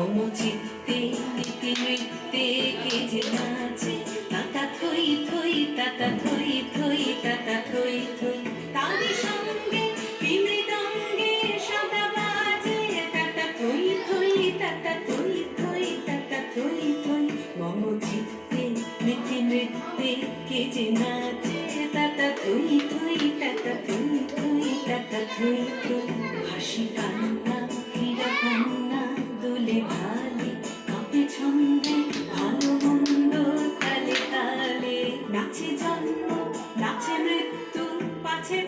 মম চিত্তে নীতি নৃত্যে কে যে নাচে তাতা থই থই তাতা থই থই তাতা থই থই তারি সঙ্গে মৃদঙ্গে সদা বাজে তাতা থই থই তাতা থই থই তাতা থই থই মম চিত্তে নীতি নৃত্যে কে যে নাচে তাতা থই থই তাতা থই থই তাতা থই থই হাসি কান্না হীরা কান্না দোলে ভালে কাঁপে ছন্দে ভালো মন্দ তালে তালে নাচে জন্ম নাচে মৃত্যু পাছে